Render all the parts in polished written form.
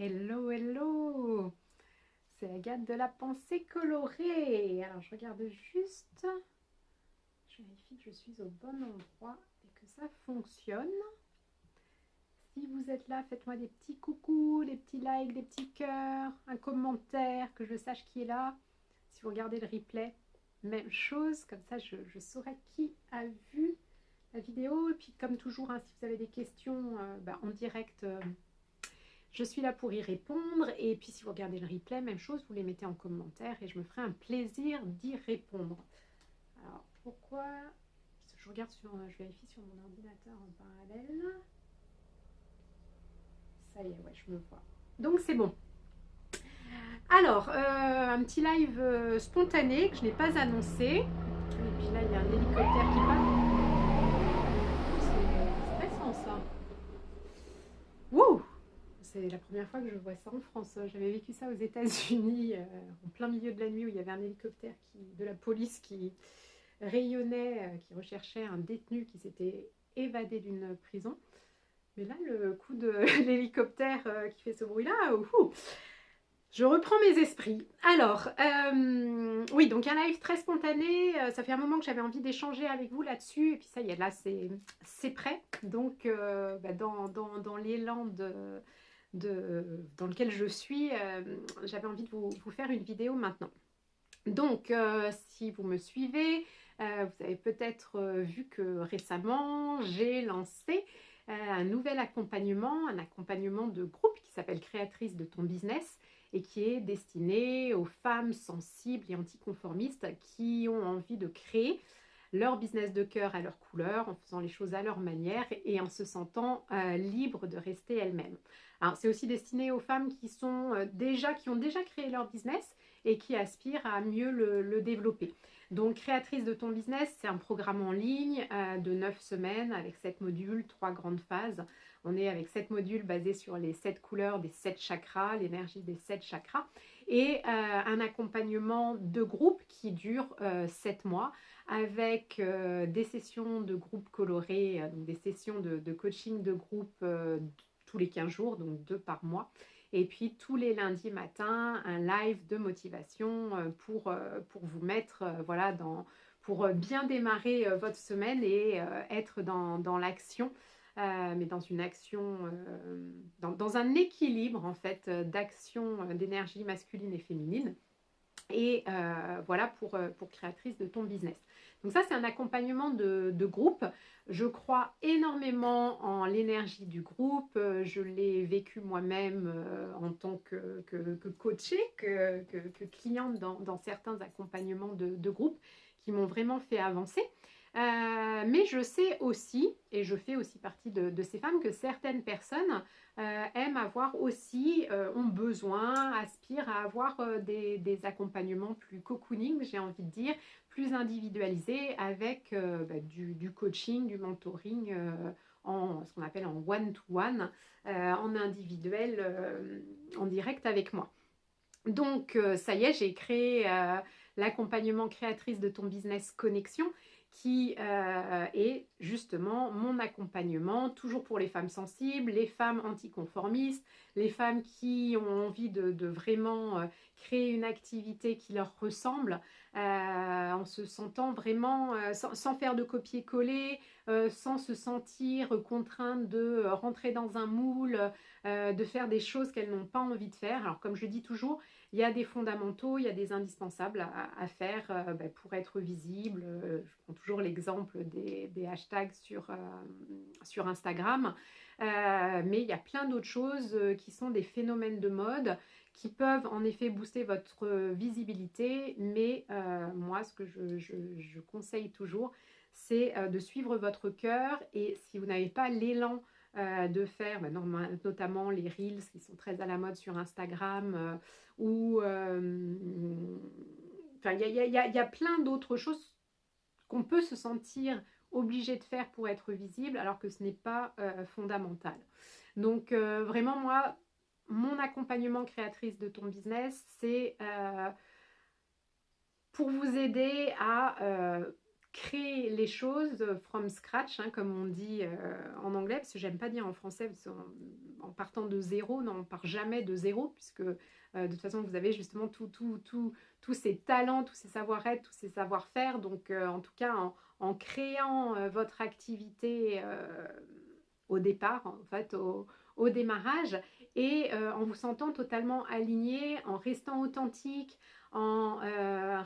Hello, hello! C'est Agathe de la pensée colorée. Alors, je regarde juste. Je vérifie que je suis au bon endroit et que ça fonctionne. Si vous êtes là, faites-moi des petits coucous, des petits likes, des petits cœurs, un commentaire, que je sache qui est là. Si vous regardez le replay, même chose. Comme ça, je saurai qui a vu la vidéo. Et puis, comme toujours, hein, si vous avez des questions en direct... je suis là pour y répondre et puis si vous regardez le replay, même chose, vous les mettez en commentaire et je me ferai un plaisir d'y répondre. Alors pourquoi je regarde je vérifie sur mon ordinateur en parallèle. Ça y est, ouais, je me vois. Donc c'est bon. Alors, un petit live spontané que je n'ai pas annoncé. Et puis là, il y a un hélicoptère qui passe. C'est stressant ça. Wouh! C'est la première fois que je vois ça en France. J'avais vécu ça aux États-Unis, en plein milieu de la nuit, où il y avait un hélicoptère de la police qui rayonnait, qui recherchait un détenu qui s'était évadé d'une prison. Mais là, le coup de l'hélicoptère qui fait ce bruit-là, je reprends mes esprits. Alors, oui, donc un live très spontané. Ça fait un moment que j'avais envie d'échanger avec vous là-dessus. Et puis ça y est, là, c'est prêt. Donc, dans l'élan dans lequel je suis, j'avais envie de vous faire une vidéo maintenant. Donc, si vous me suivez, vous avez peut-être vu que récemment, j'ai lancé un nouvel accompagnement, un accompagnement de groupe qui s'appelle Créatrice de ton business et qui est destiné aux femmes sensibles et anticonformistes qui ont envie de créer leur business de cœur à leur couleur, en faisant les choses à leur manière et en se sentant libres de rester elles-mêmes. Alors, c'est aussi destiné aux femmes qui ont déjà créé leur business et qui aspirent à mieux le développer. Donc, Créatrice de ton business, c'est un programme en ligne de 9 semaines avec 7 modules, 3 grandes phases. On est avec 7 modules basés sur les 7 couleurs des 7 chakras, l'énergie des 7 chakras, et un accompagnement de groupe qui dure 7 mois avec des sessions de groupe colorés, donc des sessions de coaching de groupe tous les 15 jours, donc 2 par mois. Et puis tous les lundis matins, un live de motivation pour vous mettre pour bien démarrer votre semaine et être dans l'action, mais dans une action, dans un équilibre en fait d'action d'énergie masculine et féminine. Et voilà pour Créatrice de ton business. Donc ça, c'est un accompagnement de groupe. Je crois énormément en l'énergie du groupe. Je l'ai vécu moi-même en tant que coachée, que cliente dans certains accompagnements de groupe qui m'ont vraiment fait avancer. Mais je sais aussi, et je fais aussi partie de ces femmes, que certaines personnes aiment avoir aussi, ont besoin, aspirent à avoir des accompagnements plus cocooning, j'ai envie de dire, plus individualisés avec du coaching, du mentoring en ce qu'on appelle en one-to-one, en individuel, en direct avec moi. Donc, ça y est, j'ai créé l'accompagnement Créatrice de ton business connexion qui est justement mon accompagnement, toujours pour les femmes sensibles, les femmes anticonformistes, les femmes qui ont envie de vraiment créer une activité qui leur ressemble, en se sentant vraiment, sans faire de copier-coller, sans se sentir contrainte de rentrer dans un moule, de faire des choses qu'elles n'ont pas envie de faire. Alors comme je dis toujours, il y a des fondamentaux, il y a des indispensables à faire pour être visible. Je prends toujours l'exemple des hashtags sur Instagram. Mais il y a plein d'autres choses qui sont des phénomènes de mode qui peuvent en effet booster votre visibilité. Mais moi, ce que je conseille toujours, c'est de suivre votre cœur. Et si vous n'avez pas l'élan de faire notamment les reels qui sont très à la mode sur Instagram ou il y a plein d'autres choses qu'on peut se sentir obligé de faire pour être visible alors que ce n'est pas fondamental. Donc vraiment moi, mon accompagnement Créatrice de ton business, c'est pour vous aider à créer les choses from scratch, hein, comme on dit en anglais, parce que j'aime pas dire en français, parce en partant de zéro, non, on part jamais de zéro, puisque de toute façon, vous avez justement tous ces talents, tous ces savoir-être, tous ces savoir-faire. Donc, en tout cas, en créant votre activité au départ, en fait, au démarrage, et en vous sentant totalement aligné, en restant authentique, en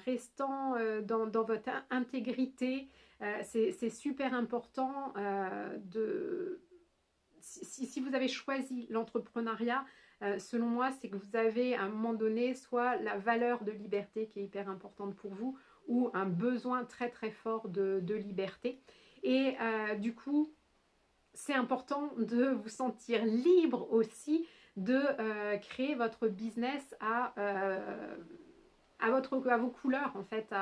restant dans votre intégrité. C'est super important si vous avez choisi l'entrepreneuriat, selon moi, c'est que vous avez à un moment donné soit la valeur de liberté qui est hyper importante pour vous, ou un besoin très très fort de liberté. Et du coup, c'est important de vous sentir libre aussi de créer votre business à vos couleurs, en fait,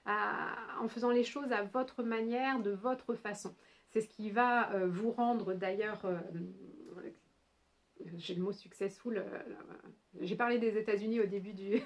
en faisant les choses à votre manière, de votre façon. C'est ce qui va vous rendre d'ailleurs, j'ai le mot successful, j'ai parlé des États-Unis au début du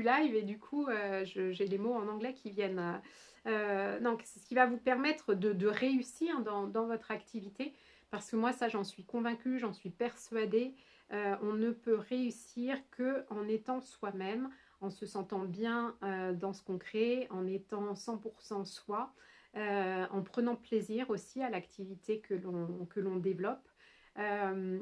live, et du coup j'ai les mots en anglais qui viennent. Donc c'est ce qui va vous permettre de réussir dans votre activité, parce que moi ça j'en suis convaincue, j'en suis persuadée. On ne peut réussir qu'en étant soi-même, en se sentant bien dans ce qu'on crée, en étant 100% soi, en prenant plaisir aussi à l'activité que l'on développe.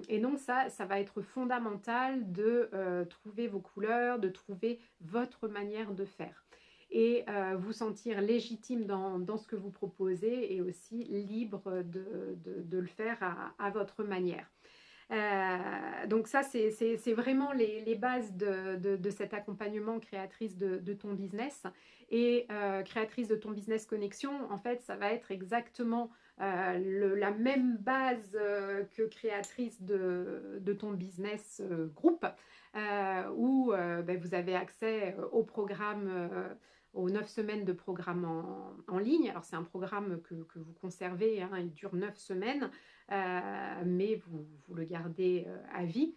Et donc ça va être fondamental de trouver vos couleurs, de trouver votre manière de faire. Et vous sentir légitime dans ce que vous proposez, et aussi libre de le faire à votre manière. Donc ça, c'est vraiment les bases de cet accompagnement créatrice de ton business. Et créatrice de ton business connexion, en fait, ça va être exactement la même base que créatrice de ton business groupe, où vous avez accès au programme, aux 9 semaines de programme en ligne. Alors c'est un programme que vous conservez, hein, il dure 9 semaines, mais vous le gardez à vie.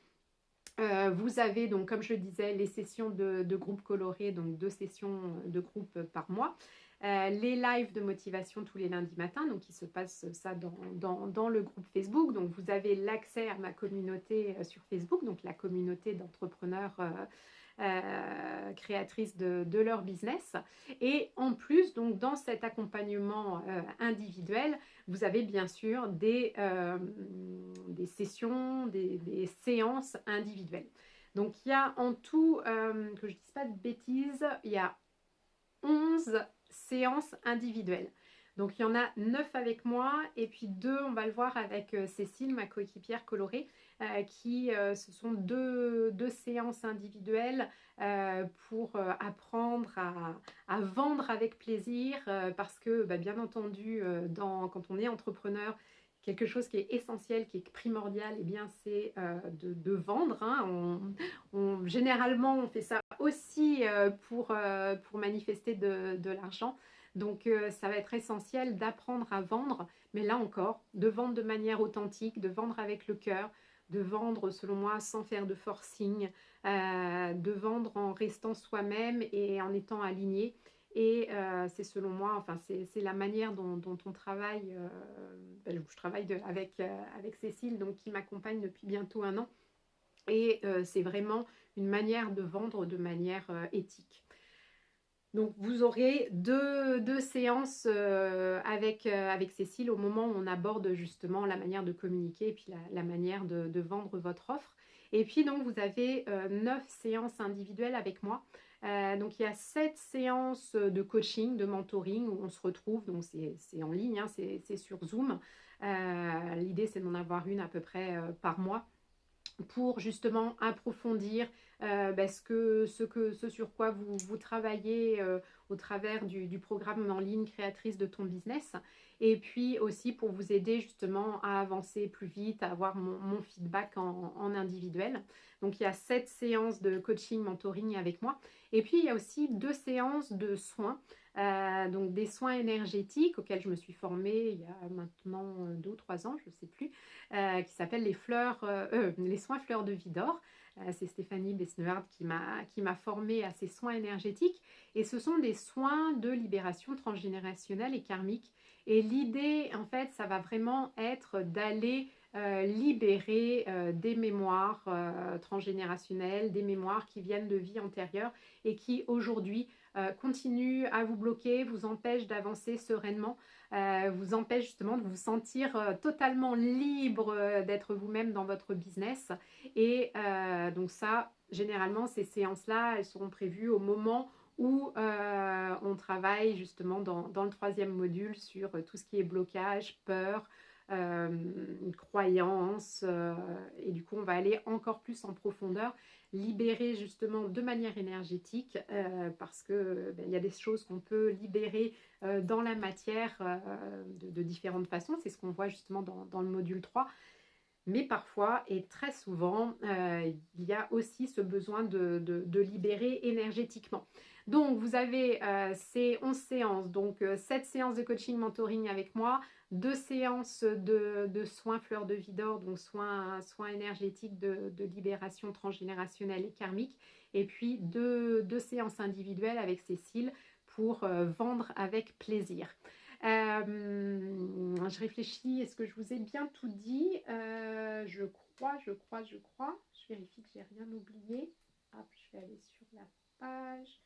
Vous avez donc, comme je le disais, les sessions de groupe coloré, donc 2 sessions de groupe par mois. Les lives de motivation tous les lundis matins, donc il se passe ça dans le groupe Facebook. Donc vous avez l'accès à ma communauté sur Facebook, donc la communauté d'entrepreneurs créatrices de leur business. Et en plus, donc dans cet accompagnement individuel, vous avez bien sûr des sessions, des séances individuelles. Donc il y a en tout, que je ne dise pas de bêtises, il y a 11 séances individuelles. Donc il y en a 9 avec moi, et puis 2, on va le voir avec Cécile, ma coéquipière colorée, ce sont deux séances individuelles pour apprendre à vendre avec plaisir, parce que bien entendu, quand on est entrepreneur, quelque chose qui est essentiel, qui est primordial, et bien c'est de vendre. Hein. Généralement, on fait ça aussi pour manifester de l'argent. Donc, ça va être essentiel d'apprendre à vendre, mais là encore, de vendre de manière authentique, de vendre avec le cœur, de vendre, selon moi, sans faire de forcing, de vendre en restant soi-même et en étant aligné. Et c'est selon moi, enfin, c'est la manière dont on travaille. Je travaille avec Cécile, donc, qui m'accompagne depuis bientôt 1 an. Et c'est vraiment une manière de vendre de manière éthique. Donc vous aurez deux séances avec Cécile au moment où on aborde justement la manière de communiquer, et puis la manière de vendre votre offre. Et puis donc vous avez 9 séances individuelles avec moi. Donc il y a 7 séances de coaching, de mentoring où on se retrouve. Donc c'est en ligne, hein, c'est sur Zoom. L'idée c'est d'en avoir une à peu près par mois, pour justement approfondir ce sur quoi vous travaillez au travers du programme en ligne créatrice de ton business, et puis aussi pour vous aider justement à avancer plus vite, à avoir mon feedback en individuel. Donc il y a 7 séances de coaching mentoring avec moi, et puis il y a aussi 2 séances de soins donc des soins énergétiques auxquels je me suis formée il y a maintenant 2 ou 3 ans, je ne sais plus, qui s'appellent les soins fleurs de vie d'or. C'est Stéphanie Besnehard qui m'a formée à ces soins énergétiques. Et ce sont des soins de libération transgénérationnelle et karmique. Et l'idée, en fait, ça va vraiment être d'aller libérer des mémoires transgénérationnelles, des mémoires qui viennent de vies antérieures et qui aujourd'hui continuent à vous bloquer, vous empêchent d'avancer sereinement, vous empêchent justement de vous sentir totalement libre d'être vous-même dans votre business. Et donc ça, généralement, ces séances-là, elles seront prévues au moment où on travaille justement dans le 3e module sur tout ce qui est blocage, peur, croyance, et du coup on va aller encore plus en profondeur, libérer justement de manière énergétique, parce que il y a des choses qu'on peut libérer dans la matière de différentes façons, c'est ce qu'on voit justement dans le module 3. Mais parfois et très souvent, il y a aussi ce besoin de libérer énergétiquement. Donc, vous avez ces 11 séances, donc 7 séances de coaching mentoring avec moi, 2 séances de soins fleurs de vie d'or, donc soins énergétiques de libération transgénérationnelle et karmique, et puis 2 séances individuelles avec Cécile pour vendre avec plaisir. Je réfléchis, est-ce que je vous ai bien tout dit? Je crois. Je vérifie que j'ai rien oublié. Hop, je vais aller sur la page.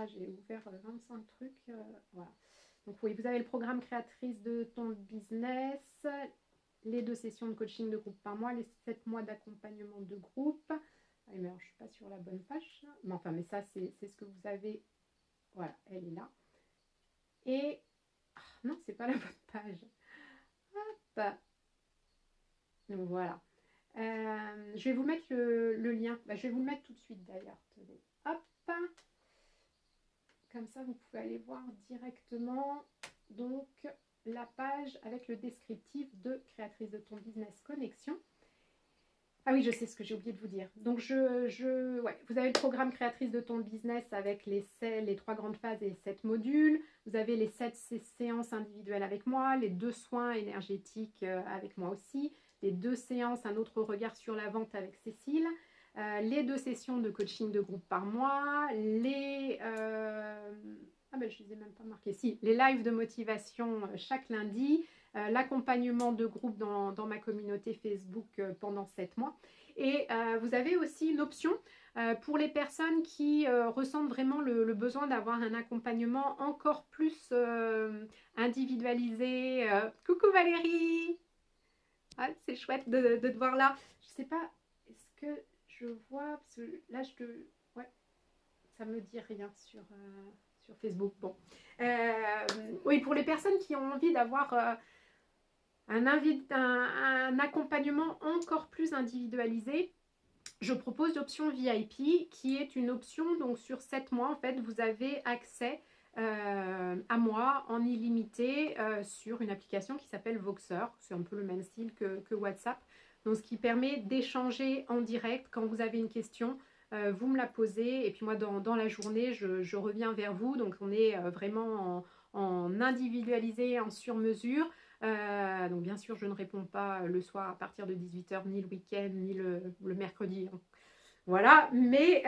J'ai ouvert 25 trucs. Voilà. Donc oui, vous avez le programme créatrice de ton business, les 2 sessions de coaching de groupe par mois, les 7 mois d'accompagnement de groupe. Ah, mais alors, je ne suis pas sur la bonne page. Mais enfin, mais ça, c'est ce que vous avez. Voilà, elle est là. Et non, c'est pas la bonne page. Hop. Donc voilà. Je vais vous mettre le lien. Je vais vous le mettre tout de suite d'ailleurs. Hop. Comme ça, vous pouvez aller voir directement donc la page avec le descriptif de créatrice de ton business connexion. Ah oui, je sais ce que j'ai oublié de vous dire. Donc, vous avez le programme créatrice de ton business avec les 3 grandes phases et 7 modules. Vous avez les 7 séances individuelles avec moi, les 2 soins énergétiques avec moi aussi, les 2 séances, un autre regard sur la vente avec Cécile, les 2 sessions de coaching de groupe par mois, je ne les ai même pas marqués. Si, les lives de motivation chaque lundi, l'accompagnement de groupe dans ma communauté Facebook pendant 7 mois. Et vous avez aussi une option pour les personnes qui ressentent vraiment le besoin d'avoir un accompagnement encore plus individualisé. Coucou Valérie! Ah, c'est chouette de te voir là. Je sais pas, est-ce que je vois, parce que là ouais, ça me dit rien sur Facebook. Bon. Oui, pour les personnes qui ont envie d'avoir un accompagnement encore plus individualisé, je propose l'option VIP qui est une option, donc sur 7 mois, en fait, vous avez accès à moi en illimité sur une application qui s'appelle Voxer. C'est un peu le même style que WhatsApp. Donc, ce qui permet d'échanger en direct quand vous avez une question. Vous me la posez et puis moi, dans la journée, je reviens vers vous. Donc, on est vraiment en individualisé, en sur-mesure. Donc bien sûr, je ne réponds pas le soir à partir de 18h, ni le week-end, ni le mercredi. Hein. Voilà, mais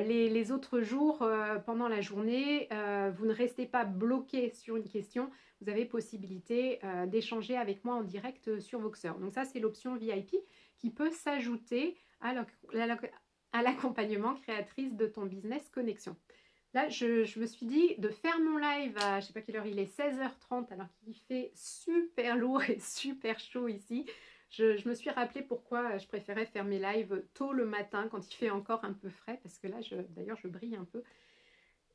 les autres jours, pendant la journée, vous ne restez pas bloqué sur une question. Vous avez possibilité d'échanger avec moi en direct sur Voxer. Donc ça, c'est l'option VIP qui peut s'ajouter à l'accompagnement créatrice de ton business connexion. Là, je me suis dit de faire mon live à, je ne sais pas quelle heure il est, 16h30, alors qu'il fait super lourd et super chaud ici. Je me suis rappelé pourquoi je préférais faire mes lives tôt le matin, quand il fait encore un peu frais, parce que là, d'ailleurs, je brille un peu.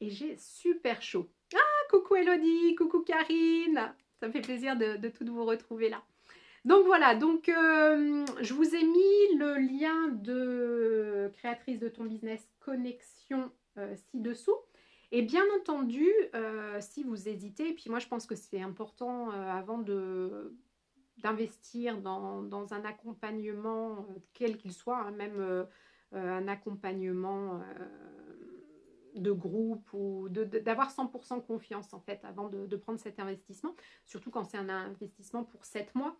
Et j'ai super chaud. Ah, coucou Elodie, coucou Karine. Ça me fait plaisir de toutes vous retrouver là. Donc voilà, je vous ai mis le lien de créatrice de ton business connexion ci-dessous. Et bien entendu, si vous hésitez, et puis moi je pense que c'est important avant d'investir dans un accompagnement quel qu'il soit, hein, même un accompagnement de groupe ou d'avoir 100% confiance en fait avant de prendre cet investissement, surtout quand c'est un investissement pour 7 mois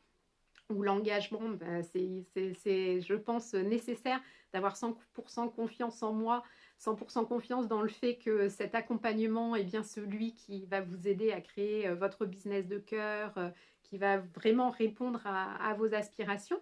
où l'engagement, ben, c'est, je pense, nécessaire d'avoir 100% confiance en moi, 100% confiance dans le fait que cet accompagnement est bien celui qui va vous aider à créer votre business de cœur, qui va vraiment répondre à vos aspirations.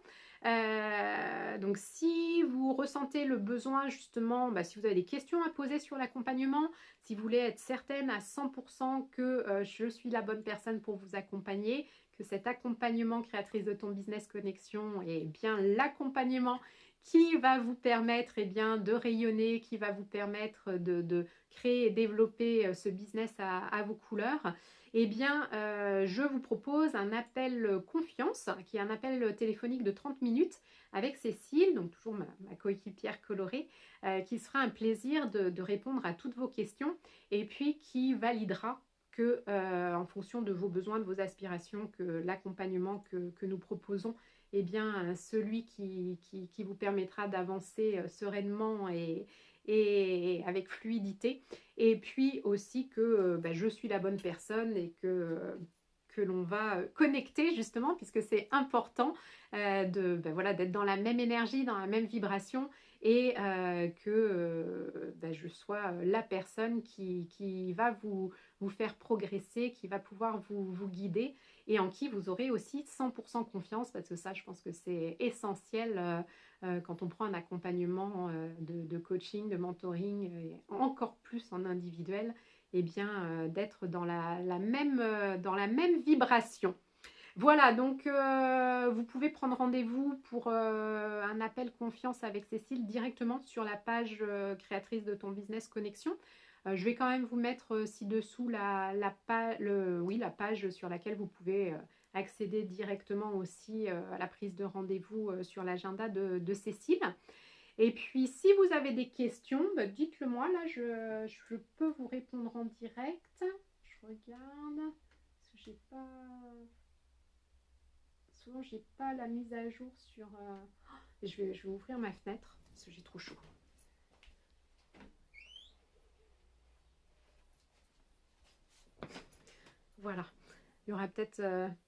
Donc si vous ressentez le besoin justement, si vous avez des questions à poser sur l'accompagnement, si vous voulez être certaine à 100% que je suis la bonne personne pour vous accompagner, que cet accompagnement créatrice de ton business connexion est bien l'accompagnement qui va vous permettre de rayonner, qui va vous permettre de créer et développer ce business à vos couleurs, je vous propose un appel confiance, qui est un appel téléphonique de 30 minutes avec Cécile, donc toujours ma coéquipière colorée, qui sera un plaisir de répondre à toutes vos questions et puis qui validera que, en fonction de vos besoins, de vos aspirations, que l'accompagnement que nous proposons est bien celui qui vous permettra d'avancer sereinement et avec fluidité. Et puis aussi que je suis la bonne personne et que l'on va connecter justement, puisque c'est important d'être dans la même énergie, dans la même vibration, et que je sois la personne qui va vous faire progresser, qui va pouvoir vous guider et en qui vous aurez aussi 100% confiance, parce que ça, je pense que c'est essentiel quand on prend un accompagnement de coaching, de mentoring, et encore plus en individuel, d'être dans la même vibration. Voilà, donc vous pouvez prendre rendez-vous pour un appel confiance avec Cécile directement sur la page créatrice de ton business connexion. Je vais quand même vous mettre ci-dessous la page sur laquelle vous pouvez accéder directement aussi à la prise de rendez-vous sur l'agenda de Cécile. Et puis, si vous avez des questions, dites-le moi. Là, je peux vous répondre en direct. Je regarde. Parce que j'ai pas... Souvent, j'ai pas la mise à jour sur... Je vais ouvrir ma fenêtre parce que j'ai trop chaud. Voilà. Il y aura peut-être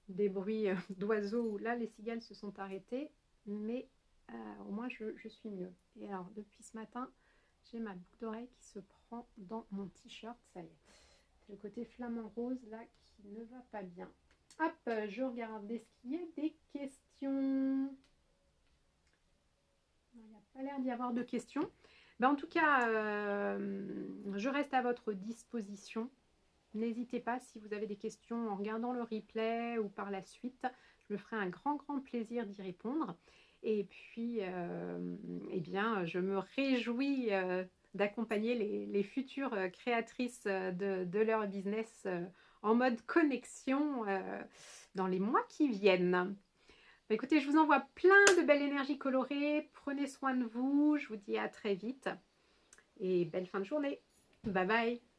des bruits d'oiseaux où là, les cigales se sont arrêtées. Mais au moins, je suis mieux. Et alors, depuis ce matin, j'ai ma boucle d'oreille qui se prend dans mon t-shirt. Ça y est. C'est le côté flamant rose là qui ne va pas bien. Hop, je regarde. Est-ce qu'il y a des questions? Il n'y a pas l'air d'y avoir de questions. En tout cas, je reste à votre disposition. N'hésitez pas si vous avez des questions en regardant le replay ou par la suite. Je me ferai un grand plaisir d'y répondre. Et puis, je me réjouis d'accompagner les futures créatrices de leur business en mode connexion dans les mois qui viennent. Écoutez, je vous envoie plein de belles énergies colorées. Prenez soin de vous. Je vous dis à très vite. Et belle fin de journée. Bye bye.